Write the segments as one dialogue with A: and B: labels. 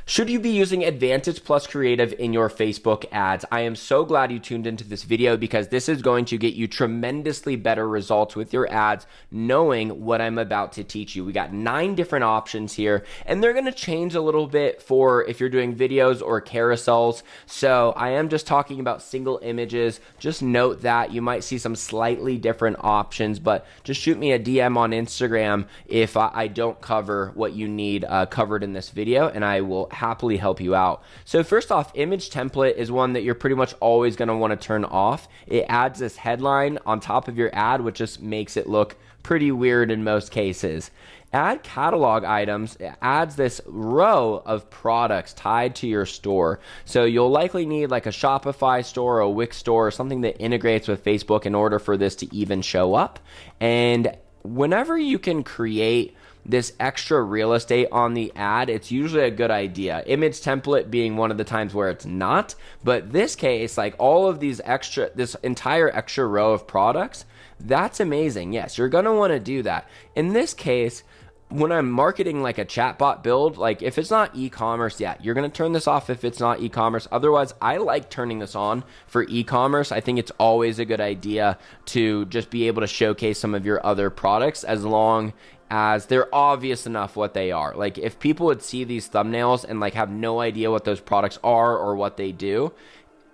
A: Should you be using Advantage Plus Creative in your Facebook ads? I am so glad you tuned into this video because this is going to get you tremendously better results with your ads knowing what I'm about to teach you. We got 9 different options here, and they're going to change a little bit for if you're doing videos or carousels. So I am just talking about single images. Just note that you might see some slightly different options, but just shoot me a DM on Instagram if I don't cover what you need covered in this video, and I will happily help you out. So first off, image template is one that you're pretty much always going to want to turn off. It adds this headline on top of your ad, which just makes it look pretty weird in most cases. Add catalog items. It adds this row of products tied to your store. So you'll likely need like a Shopify store or a Wix store or something that integrates with Facebook in order for this to even show up. And whenever you can create this extra real estate on the ad, it's usually a good idea. Image template being one of the times where it's not, but this case, like all of these extra, this entire extra row of products, that's amazing. Yes, you're gonna wanna do that. In this case, when I'm marketing like a chatbot build, like if it's not e-commerce, yeah, you're going to turn this off if it's not e-commerce. Otherwise, I like turning this on for e-commerce. I think it's always a good idea to just be able to showcase some of your other products as long as they're obvious enough what they are. Like if people would see these thumbnails and like have no idea what those products are or what they do,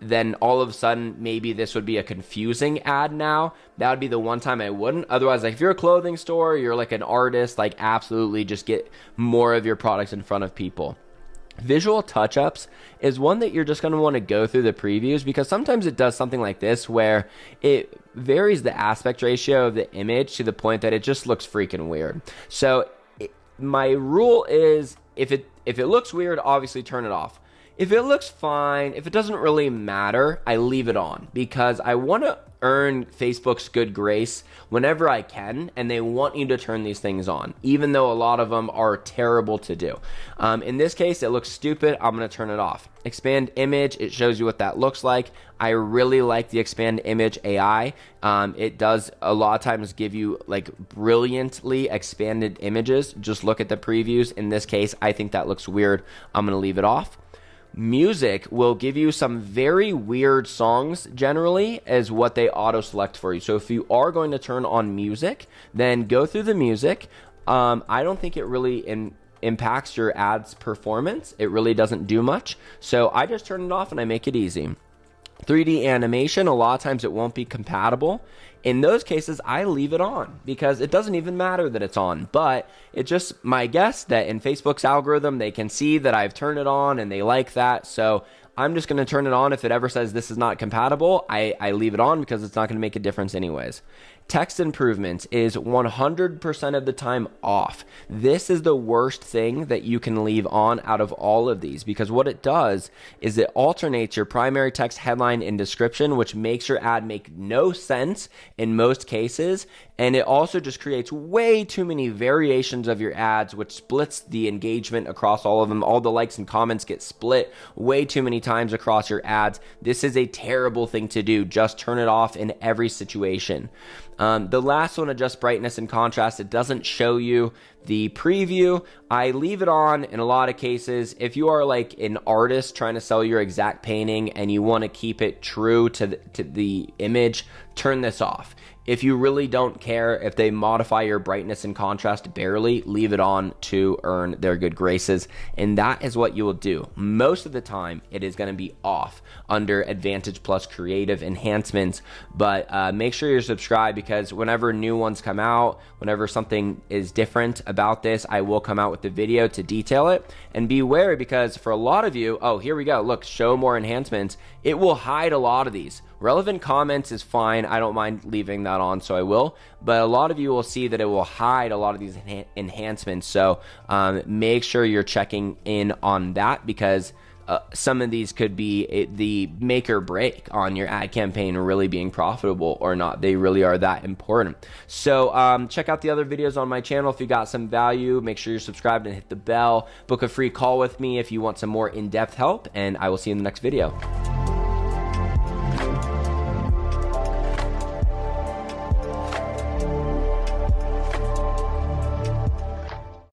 A: then all of a sudden maybe this would be a confusing ad now. That would be the one time I wouldn't. Otherwise, like if you're a clothing store, you're like an artist, like absolutely just get more of your products in front of people. Visual touch-ups is one that you're just going to want to go through the previews because sometimes it does something like this where it varies the aspect ratio of the image to the point that it just looks freaking weird. So my rule is if it looks weird, obviously turn it off. If it looks fine, if it doesn't really matter, I leave it on because I want to earn Facebook's good grace whenever I can, and they want you to turn these things on, even though a lot of them are terrible to do. In this case, it looks stupid. I'm going to turn it off. Expand image, it shows you what that looks like. I really like the expand image AI. It does a lot of times give you like brilliantly expanded images. Just look at the previews. In this case, I think that looks weird. I'm going to leave it off. Music will give you some very weird songs generally as what they auto select for you. So if you are going to turn on music, then go through the music. I don't think it really impacts your ads performance. It really doesn't do much. So I just turn it off and I make it easy. 3D animation, a lot of times it won't be compatible. In those cases, I leave it on because it doesn't even matter that it's on, but it's just my guess that in Facebook's algorithm, they can see that I've turned it on and they like that. So I'm just going to turn it on. If it ever says this is not compatible, I leave it on because it's not going to make a difference anyways. Text improvements is 100% of the time off. This is the worst thing that you can leave on out of all of these because what it does is it alternates your primary text, headline, and description, which makes your ad make no sense in most cases. And it also just creates way too many variations of your ads, which splits the engagement across all of them. All the likes and comments get split way too many times across your ads. This is a terrible thing to do. Just turn it off in every situation. The last one, adjust brightness and contrast. It doesn't show you the preview. I leave it on in a lot of cases. If you are like an artist trying to sell your exact painting and you want to keep it true to the image, turn this off. If you really don't care if they modify your brightness and contrast barely, leave it on to earn their good graces. And that is what you will do. Most of the time, it is going to be off under Advantage Plus Creative Enhancements. But make sure you're subscribed because whenever new ones come out, whenever something is different about this, I will come out with the video to detail it. And be wary because for a lot of you, oh, here we go. Look, show more enhancements. It will hide a lot of these. Relevant comments is fine. I don't mind leaving that on, so I will. But a lot of you will see that it will hide a lot of these enhancements. So make sure you're checking in on that because some of these could be the make or break on your ad campaign really being profitable or not. They really are that important. So check out the other videos on my channel if you got some value. Make sure you're subscribed and hit the bell. Book a free call with me if you want some more in-depth help, and I will see you in the next video.